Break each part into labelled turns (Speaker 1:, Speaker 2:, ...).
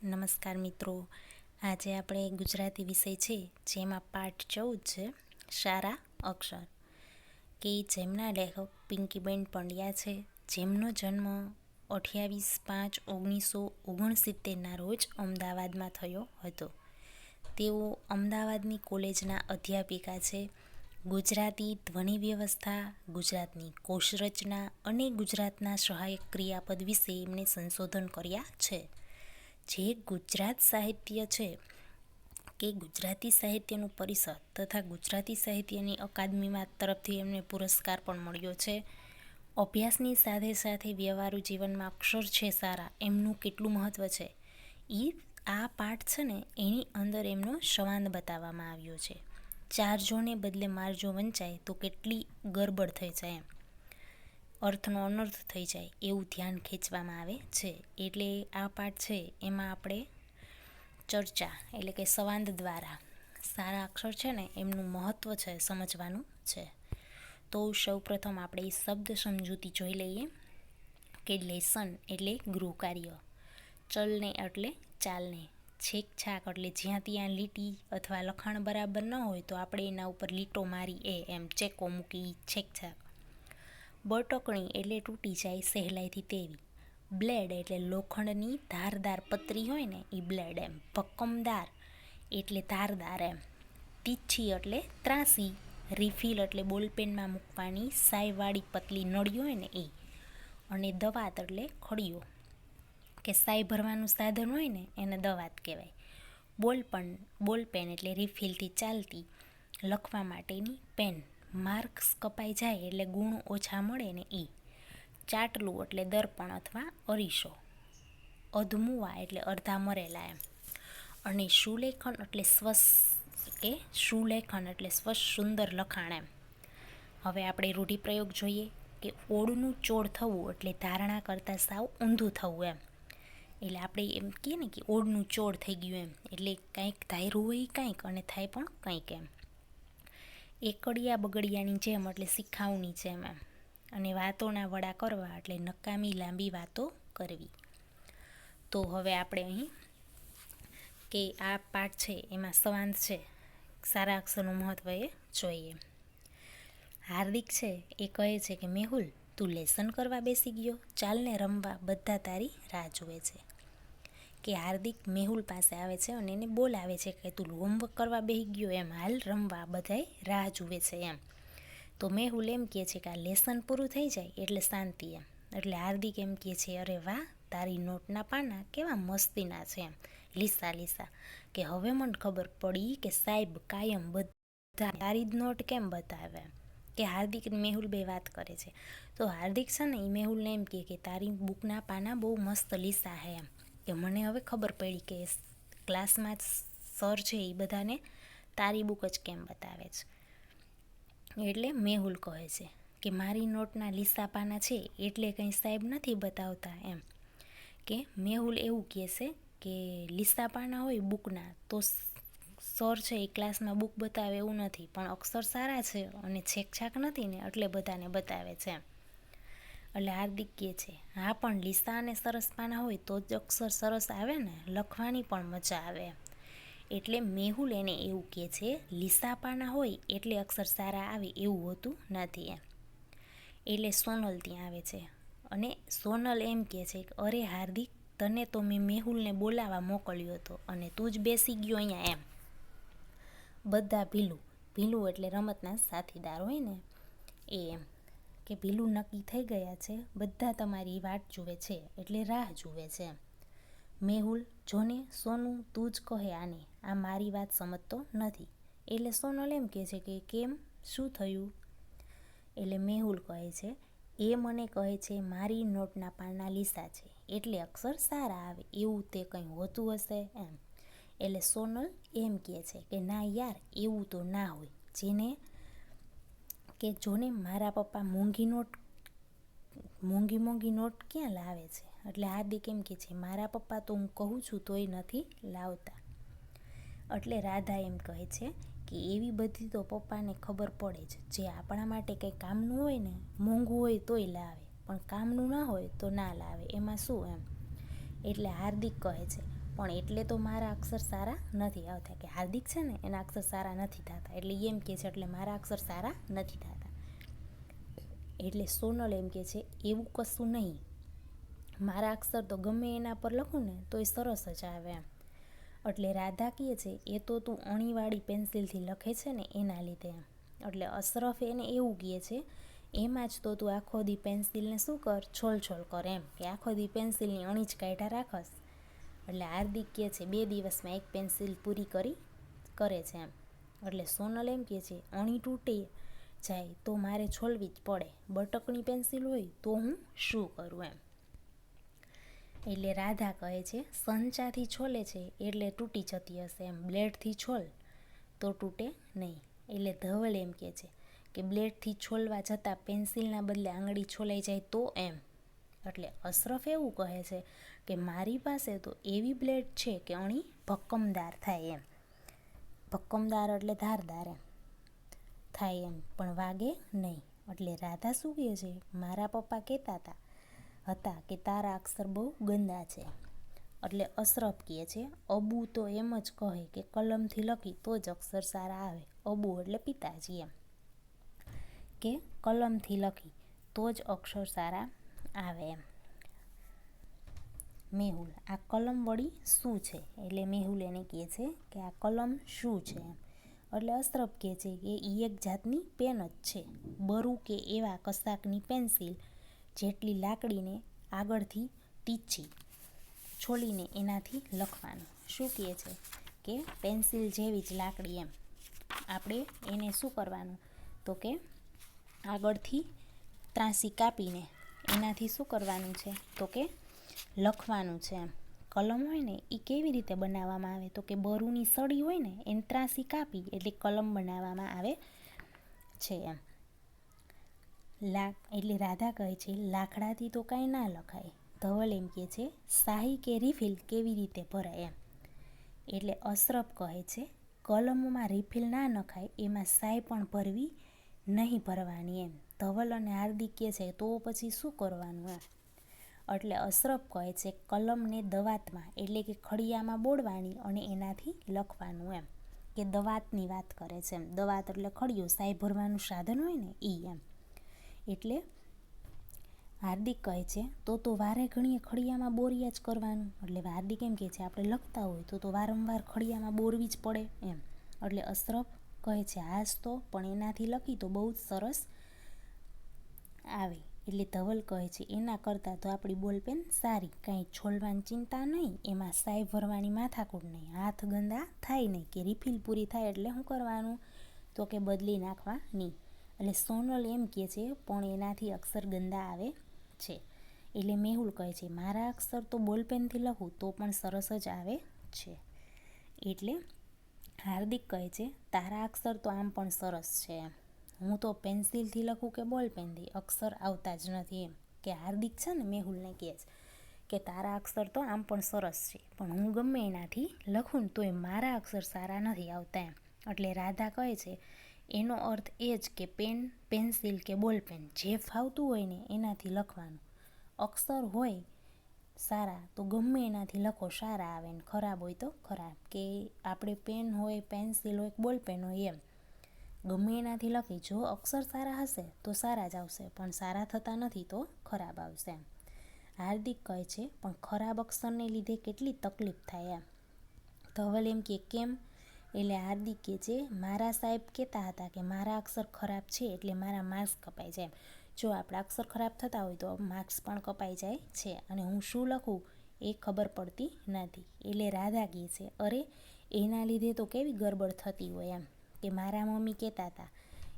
Speaker 1: નમસ્કાર મિત્રો, આજે આપણે ગુજરાતી વિષય છે જેમાં પાઠ 14 છે સારા અક્ષર, કે જેમના લેખક પિંકીબેન પંડ્યા છે, જેમનો જન્મ 28/5/1969ના રોજ અમદાવાદમાં થયો હતો. તેઓ અમદાવાદની કોલેજના અધ્યાપિકા છે. ગુજરાતી ધ્વનિ વ્યવસ્થા, ગુજરાતની કોષરચના અને ગુજરાતના સહાયક ક્રિયાપદ વિશે એમણે સંશોધન કર્યા છે. જે ગુજરાત સાહિત્ય છે કે ગુજરાતી સાહિત્યનું પરિષદ તથા ગુજરાતી સાહિત્યની અકાદમીમાં તરફથી એમને પુરસ્કાર પણ મળ્યો છે. અભ્યાસની સાથે સાથે વ્યવહારુ જીવનમાં અક્ષર છે સારા એમનું કેટલું મહત્ત્વ છે એ આ પાઠ છે ને એની અંદર એમનો સંવાદ બતાવવામાં આવ્યો છે. ચારજોને બદલે મારજો વંચાય તો કેટલી ગરબડ થઈ જાય, એમ અર્થનો અનર્થ થઈ જાય એવું ધ્યાન ખેંચવામાં આવે છે. એટલે આ પાઠ છે એમાં આપણે ચર્ચા એટલે કે સંવાદ દ્વારા સારા અક્ષર છે ને એમનું મહત્ત્વ છે સમજવાનું છે. તો સૌપ્રથમ આપણે એ શબ્દ સમજૂતી જોઈ લઈએ કે લેસન એટલે ગૃહ કાર્ય, ચલને એટલે ચાલને, છેકછાક એટલે જ્યાં ત્યાં લીટી અથવા લખાણ બરાબર ન હોય તો આપણે એના ઉપર લીટો મારી એમ ચેકો મૂકી છેકછાક. બટકણી એટલે તૂટી જાય સહેલાઈથી તેવી. બ્લેડ એટલે લોખંડની ધારદાર પતરી હોય ને એ બ્લેડ એમ. ભક્કમદાર એટલે ધારદાર એમ. તીછી એટલે ત્રાસી. રિફિલ એટલે બોલપેનમાં મૂકવાની સાયવાળી પતલી નળી હોય ને એ. અને દવાત એટલે ખડીયો કે સાય ભરવાનું સાધન હોય ને એને દવાત કહેવાય. બોલપેન એટલે રિફિલથી ચાલતી લખવા માટેની પેન. માર્ક્સ કપાઈ જાય એટલે ગુણ ઓછા મળે ને એ. ચાટલું એટલે દર્પણ અથવા અરીસો. અધમુવા એટલે અડધા મરેલા એમ. અને સુલેખન એટલે સ્વચ્છ સુંદર લખાણ એમ. હવે આપણે રૂઢિપ્રયોગ જોઈએ કે ઓળનું ચોળ થવું એટલે ધારણા કરતાં સાવ ઊંધું થવું એમ. એટલે આપણે એમ કહીએ ને કે ઓળનું ચોળ થઈ ગયું એમ, એટલે કંઈક ધાર્યું હોય કંઈક અને થાય પણ કંઈક એમ. એકડિયા બગડિયાની જેમ એટલે શીખાવની જેમ એમ. અને વાતોના વડા કરવા એટલે નકામી લાંબી વાતો કરવી. તો હવે આપણે અહીં કે આ પાઠ છે એમાં સંવાદ છે સારા અક્ષરનું મહત્ત્વ એ જોઈએ. હાર્દિક છે એ કહે છે કે મેહુલ તું લેસન કરવા બેસી ગયો, ચાલને રમવા બધા તારી રાહ જુએ છે. કે હાર્દિક મેહુલ પાસે આવે છે અને એને બોલાવે છે કે તું હોમવર્ક કરવા બેસી ગયો એમ, હાલ રમવા બધાય રાહ જુએ છે એમ. તો મેહુલ એમ કહે છે કે આ લેસન પૂરું થઈ જાય એટલે શાંતિ એમ. એટલે હાર્દિક એમ કહે છે અરે વાહ તારી નોટના પાના કેવા મસ્તીના છે એમ, લીસા લીસા. કે હવે મને ખબર પડી કે સાહેબ કાયમ બધા તારી જ નોટ કેમ બતાવે એમ. કે હાર્દિક અને મેહુલ બે વાત કરે છે. તો હાર્દિક છે ને એ મેહુલને એમ કહે કે તારી બુકના પાના બહુ મસ્ત લીસા હે એમ. કે મને હવે ખબર પડી કે ક્લાસમાં સર છે એ બધાને તારી બુક જ કેમ બતાવે છે. એટલે મેહુલ કહે છે કે મારી નોટના લીસા પાના છે એટલે કંઈ સાહેબ નથી બતાવતા એમ. કે મેહુલ એવું કહે છે કે લીસા પાના હોય બુકના તો સર છે એ ક્લાસમાં બુક બતાવે એવું નથી, પણ અક્ષર સારા છે અને છેકછાક નથી ને એટલે બધાને બતાવે છે એમ. એટલે હાર્દિક કહે છે હા પણ લીસા અને સરસ પાના હોય તો જ અક્ષર સરસ આવે ને, લખવાની પણ મજા આવે એમ. એટલે મેહુલ એને એવું કહે છે લીસા પાના હોય એટલે અક્ષર સારા આવે એવું હોતું નથી એમ. એટલે સોનલ ત્યાં આવે છે અને સોનલ એમ કહે છે કે અરે હાર્દિક તને તો મેં મેહુલને બોલાવવા મોકલ્યો હતો અને તું જ બેસી ગયો અહીંયા એમ. બધા ભીલું એટલે રમતના સાથીદાર હોય ને એ એમ. કે ભીલું નક્કી થઈ ગયા છે, બધા તમારી વાટ જુએ છે એટલે રાહ જુએ છે એમ. મેહુલ જોને સોનું તું જ કહે આને, આ મારી વાત સમજતો નથી. એટલે સોનલ એમ કહે છે કે કેમ શું થયું. એટલે મેહુલ કહે છે એ મને કહે છે મારી નોટના પાના લીસા છે એટલે અક્ષર સારા આવે એવું તે કંઈ હોતું હશે એમ. એટલે સોનલ એમ કહે છે કે ના યાર એવું તો ના હોય, જોને મારા પપ્પા મોંઘી નોટ ક્યાં લાવે છે. એટલે હાર્દિક એમ કહે છે મારા પપ્પા તો હું કહું છું તોય નથી લાવતા. એટલે રાધા એમ કહે છે કે એવી બધી તો પપ્પાને ખબર પડે છે, જે આપણા માટે કંઈ કામનું હોય ને મોંઘું હોય તોય લાવે, પણ કામનું ના હોય તો ના લાવે, એમાં શું એમ. એટલે હાર્દિક કહે છે પણ એટલે તો મારા અક્ષર સારા નથી આવતા, કે હાર્દિક છે ને એના અક્ષર સારા નથી થતા, એટલે એમ કહે છે એટલે મારા અક્ષર સારા નથી થતા. એટલે સોનલ એમ કહે છે એવું કશું નહીં, મારા અક્ષર તો ગમે એના પર લખું ને તો એ સરસ જ આવે એમ. એટલે રાધા કહે છે એ તો તું અણીવાળી પેન્સિલથી લખે છે ને એના લીધે એમ. એટલે અશરફ એને એવું કહે છે એમાં જ તો તું આખો દી પેન્સિલને શું કર, છોલ કર એમ, કે આખો દી પેન્સિલની અણી જ કાઢ્યા રાખસ. એટલે હાર્દિક કહે છે 2 દિવસમાં એક પેન્સિલ પૂરી કરે છે એમ. એટલે સોનલ એમ કહે છે અણી તૂટી જાય તો મારે છોલવી જ પડે, બટકની પેન્સિલ હોય તો હું શું કરું એમ. એટલે રાધા કહે છે સંચાથી છોલે છે એટલે તૂટી જતી હશે એમ, બ્લેડથી છોલ તો તૂટે નહીં. એટલે ધવલ એમ કહે છે કે બ્લેડથી છોલવા જતાં પેન્સિલના બદલે આંગળી છોલાઈ જાય તો એમ. એટલે અશરફ એવું કહે છે કે મારી પાસે તો એવી બ્લેડ છે કે અણી ભક્કમદાર થાય એમ. ભક્કમદાર એટલે ધારદાર એમ થાય એમ, પણ વાગે નહીં. એટલે રાધા શું કહે છે, મારા પપ્પા કહેતા હતા કે તારા અક્ષર બહુ ગંદા છે. એટલે અશરફ કહે છે અબુ તો એમ જ કહે કે કલમથી લખી તો જ અક્ષર સારા આવે. અબુ એટલે પિતાજી એમ, કે કલમથી લખી તો જ અક્ષર સારા આવે એમ. મેહુલ આ કલમ વળી શું છે? એટલે મેહુલ એને કહે છે કે આ કલમ શું છે એમ. એટલે અશરફ કહે છે કે એ એક જાતની પેન જ છે, બરુ કે એવા કશાકની પેન્સિલ જેટલી લાકડીને આગળથી તીછી છોલીને એનાથી લખવાનું. શું કહે છે કે પેન્સિલ જેવી જ લાકડી એમ. આપણે એને શું કરવાનું તો કે આગળથી ત્રાંસી કાપીને એનાથી શું કરવાનું છે તો કે લખવાનું છે એમ. કલમ હોય ને એ કેવી રીતે બનાવવામાં આવે તો કે બરુની સળી હોય ને એને ત્રાંસી કાપી એટલે કલમ બનાવવામાં આવે છે એમ. એટલે રાધા કહે છે લાકડાથી તો કાંઈ ના લખાય. ધવલ એમ કહે છે શાહી કે રિફિલ કેવી રીતે ભરાય એમ. એટલે અશરફ કહે છે કલમમાં રિફિલ ના નખાય, એમાં શાહી પણ ભરવી નહીં ભરવાની એમ. ધવલ અને હાર્દિક કહે છે તો પછી શું કરવાનું એમ. એટલે અશરફ કહે છે કલમને દવાતમાં એટલે કે ખડિયામાં બોળવાની અને એનાથી લખવાનું એમ, કે દવાતની વાત કરે છે એમ. દવાત એટલે ખડિયો, શાહી ભરવાનું સાધન હોય ને એ એમ. એટલે હાર્દિક કહે છે તો વારે ઘણીએ ખડિયામાં બોરિયા જ કરવાનું. એટલે હાર્દિક એમ કહે છે આપણે લખતા હોય તો વારંવાર ખડિયામાં બોરવી જ પડે એમ. એટલે અશરફ કહે છે હાસ તો, પણ એનાથી લખી તો બહુ જ સરસ આવે. એટલે ધવલ કહે છે એના કરતાં તો આપણી બોલપેન સારી, કાંઈ છોલવાની ચિંતા નહીં, એમાં શાહી ભરવાની માથાકૂટ નહીં, હાથ ગંદા થાય નહીં, કે રિફિલ પૂરી થાય એટલે શું કરવાનું તો કે બદલી નાખવાની. એટલે સોનલ એમ કહે છે પણ એનાથી અક્ષર ગંદા આવે છે. એટલે મેહુલ કહે છે મારા અક્ષર તો બોલપેનથી લખું તો પણ સરસ જ આવે છે. એટલે હાર્દિક કહે છે તારા અક્ષર તો આમ પણ સરસ છે એમ, હું તો પેન્સિલથી લખું કે બોલપેનથી અક્ષર આવતા જ નથી એમ. કે હાર્દિક છે ને મેહુલને કહે છે કે તારા અક્ષર તો આમ પણ સરસ છે, પણ હું ગમે એનાથી લખું ને તોય મારા અક્ષર સારા નથી આવતા એમ. એટલે રાધા કહે છે એનો અર્થ એ જ કે પેન, પેન્સિલ કે બોલપેન જે ફાવતું હોય ને એનાથી લખવાનું. અક્ષર હોય સારા તો ગમે એનાથી લખો સારા આવે ને ખરાબ હોય તો ખરાબ. કે આપણે પેન હોય, પેન્સિલ હોય, બોલપેન હોય એમ ગમે એનાથી લખી, જો અક્ષર સારા હશે તો સારા જ આવશે, પણ સારા થતા નથી તો ખરાબ આવશે એમ. હાર્દિક કહે છે પણ ખરાબ અક્ષરને લીધે કેટલી તકલીફ થાય એમ. ધવલ એમ કે કેમ? એટલે હાર્દિક કહે છે મારા સાહેબ કહેતા હતા કે મારા અક્ષર ખરાબ છે એટલે મારા માર્ક્સ કપાઈ જાય એમ. જો આપણા અક્ષર ખરાબ થતા હોય તો માર્ક્સ પણ કપાઈ જાય છે, અને હું શું લખું એ ખબર પડતી નથી. એટલે રાધા કહે છે અરે એના લીધે તો કેવી ગરબડ થતી હોય એમ. કે મારા મમ્મી કહેતા હતા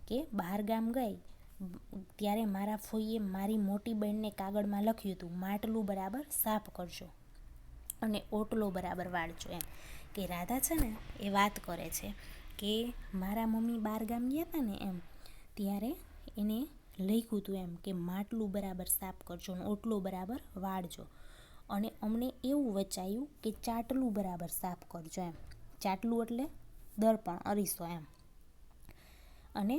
Speaker 1: કે બહાર ગામ ગઈ ત્યારે મારા ફોઈએ મારી મોટી બહેનને કાગળમાં લખ્યું હતું માટલું બરાબર સાફ કરજો અને ઓટલો બરાબર વાળજો એમ. કે રાધા છે ને એ વાત કરે છે કે મારા મમ્મી બહાર ગામ ગયા હતા ને એમ, ત્યારે એને લખ્યું હતું એમ કે માટલું બરાબર સાફ કરજો અને ઓટલો બરાબર વાળજો, અને અમને એવું વચાયું કે ચાટલું બરાબર સાફ કરજો એમ. ચાટલું એટલે દર્પણ, અરીસો એમ, અને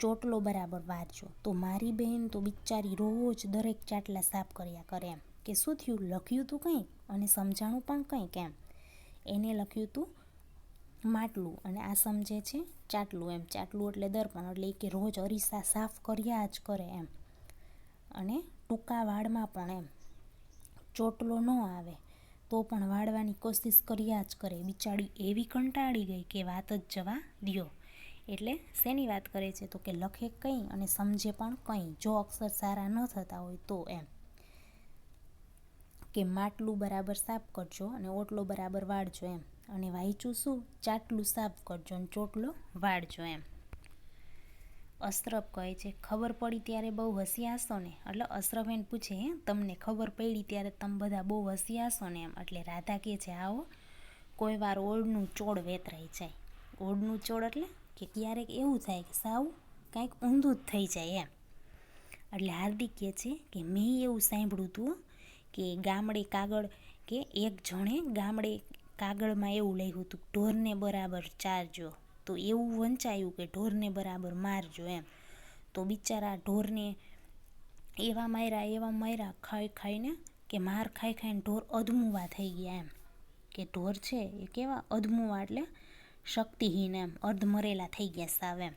Speaker 1: ચોટલો બરાબર વાળજો. તો મારી બહેન તો બિચારી રોજ દરેક ચાટલા સાફ કર્યા કરે એમ. કે શું થયું, લખ્યું હતું કંઈક અને સમજાણું પણ કંઈક એમ. એને લખ્યું હતું માટલું અને આ સમજે છે ચાટલું એમ. ચાટલું એટલે દર્પણ, એટલે કે રોજ અરીસા સાફ કર્યા જ કરે એમ. અને ટૂંકા વાળમાં પણ એમ ચોટલો ન આવે તો પણ વાળવાની કોશિશ કર્યા જ કરે. બિચારી એવી કંટાળી ગઈ કે વાત જ જવા દ્યો. એટલે શેની વાત કરે છે તો કે લખે કંઈ અને સમજે પણ કંઈ, જો અક્ષર સારા ન થતા હોય તો એમ. કે માટલું બરાબર સાફ કરજો અને ઓટલો બરાબર વાળજો એમ. અને વાંચ્યું શું? ચાટલું સાફ કરજો અને ચોટલો વાળજો એમ. અશરફ કહે છે ખબર પડી ત્યારે બહુ હસ્યા હશો ને. એટલે અશરફ એને પૂછે તમને ખબર પડી ત્યારે તમે બધા બહુ હસ્યા હશો ને એમ. એટલે રાધા કહે છે આવો કોઈ વાર ઓળનું ચોળ વેતરાઈ જાય. ઓળનું ચોળ એટલે કે ક્યારેક એવું થાય કે સાવ કાંઈક ઊંધું જ થઈ જાય એમ. એટલે હાર્દિક કહે છે કે મેં એવું સાંભળ્યું હતું કે ગામડે કાગળ કે એક જણે ગામડે કાગળમાં એવું લખ્યું હતું ઢોરને બરાબર ચારજો, તો એવું વંચાયું કે ઢોરને બરાબર મારજો એમ. તો બિચારા ઢોરને એવા માર્યા ખાઈ ખાઈને કે માર ખાઈ ખાઈને ઢોર અધમુવા થઈ ગયા એમ. કે ઢોર છે એ કેવા અધમુવા એટલે શક્તિહીન એમ, અર્ધમરેલા થઈ ગયા સાવ એમ.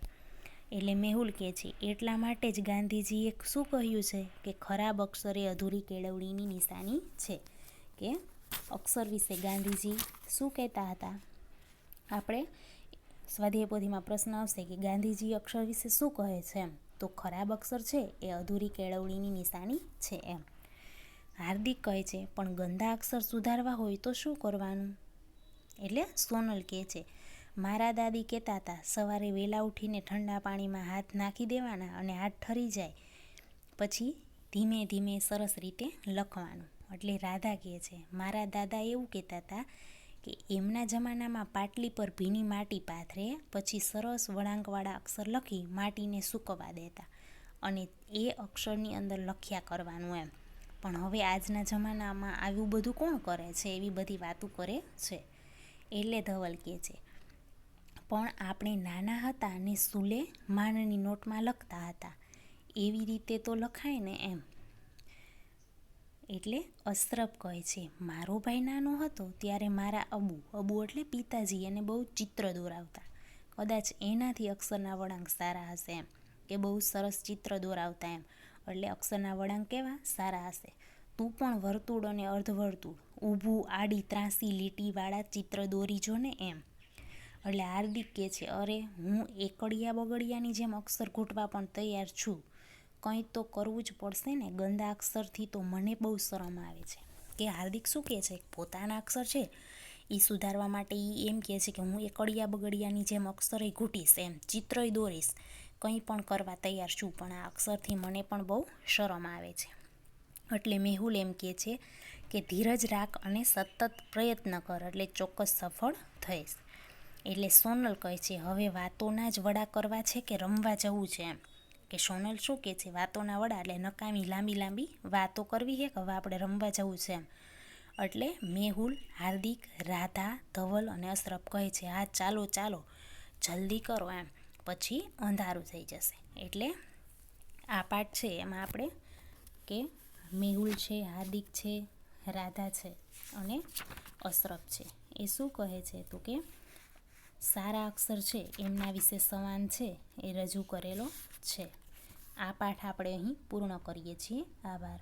Speaker 1: એટલે મેહુલ કહે છે એટલા માટે જ ગાંધીજીએ શું કહ્યું છે કે ખરાબ અક્ષર એ અધૂરી કેળવણીની નિશાની છે. કે અક્ષર વિશે ગાંધીજી શું કહેતા હતા? આપણે સ્વાધ્યાય પોથીમાં પ્રશ્ન આવશે કે ગાંધીજી અક્ષર વિશે શું કહે છે એમ. તો ખરાબ અક્ષર છે એ અધૂરી કેળવણીની નિશાની છે એમ. હાર્દિક કહે છે પણ ગંદા અક્ષર સુધારવા હોય તો શું કરવાનું? એટલે સોનલ કહે છે મારા દાદી કહેતા હતા સવારે વહેલા ઉઠીને ઠંડા પાણીમાં હાથ નાખી દેવાના અને હાથ ઠરી જાય પછી ધીમે ધીમે સરસ રીતે લખવાનું. એટલે રાધા કહે છે મારા દાદા એવું કહેતા હતા કે એમના જમાનામાં પાટલી પર ભીની માટી પાથરે પછી સરસ વળાંકવાળા અક્ષર લખી માટીને સૂકવવા દેતા અને એ અક્ષરની અંદર લખ્યા કરવાનું એમ. પણ હવે આજના જમાનામાં આવું બધું કોણ કરે છે? એવી બધી વાતો કરે છે. એટલે ધવલ કહે છે પણ આપણે નાના હતા ને સુલે માનની નોટમાં લખતા હતા એવી રીતે તો લખાય ને એમ. એટલે અશરફ કહે છે મારો ભાઈ નાનો હતો ત્યારે મારા અબુ એટલે પિતાજી એને બહુ ચિત્ર દોરાવતા, કદાચ એનાથી અક્ષરના વળાંક સારા હશે એમ. કે બહુ સરસ ચિત્ર દોરાવતા એમ. એટલે અક્ષરના વળાંક કેવા સારા હશે. તું પણ વર્તુળ અને અર્ધવર્તુળ, ઊભું આડી ત્રાસી લીટીવાળા ચિત્ર દોરીજો ને એમ. એટલે હાર્દિક કહે છે અરે હું એકડિયા બગડિયાની જેમ અક્ષર ઘૂંટવા પણ તૈયાર છું. કંઈ તો કરવું જ પડશે ને, ગંદા અક્ષરથી તો મને બહુ શરમ આવે છે. કે હાર્દિક શું કહે છે પોતાના અક્ષર છે એ સુધારવા માટે એ એમ કહે છે કે હું એકડિયા બગડિયાની જેમ અક્ષરે ઘૂંટીશ એમ, ચિત્રય દોરીશ, કંઈ પણ કરવા તૈયાર છું, પણ આ અક્ષરથી મને પણ બહુ શરમ આવે છે. એટલે મેહુલ એમ કહે છે કે ધીરજ રાખ અને સતત પ્રયત્ન કર એટલે ચોક્કસ સફળ થઈશ. એટલે સોનલ કહે છે હવે વાતોના જ વડા કરવા છે કે રમવા જવું છે એમ. કે સોનલ શું કહે છે વાતોના વડા એટલે નકામી લાંબી વાતો કરવી છે કે હવે આપણે રમવા જવું છે એમ. એટલે મેહુલ, હાર્દિક, રાધા, ધવલ અને અશરફ કહે છે હા ચાલો જલ્દી કરો એમ, પછી અંધારું થઈ જશે. એટલે આ પાઠ છે એમાં આપણે કે મેહુલ છે, હાર્દિક છે, રાધા છે અને અશરફ છે એ શું કહે છે તો કે સારા અક્ષર છે એમના વિશે સંવાદ છે એ રજૂ કરેલો છે. આ પાઠ આપણે અહીં પૂર્ણ કરીએ છીએ. આભાર.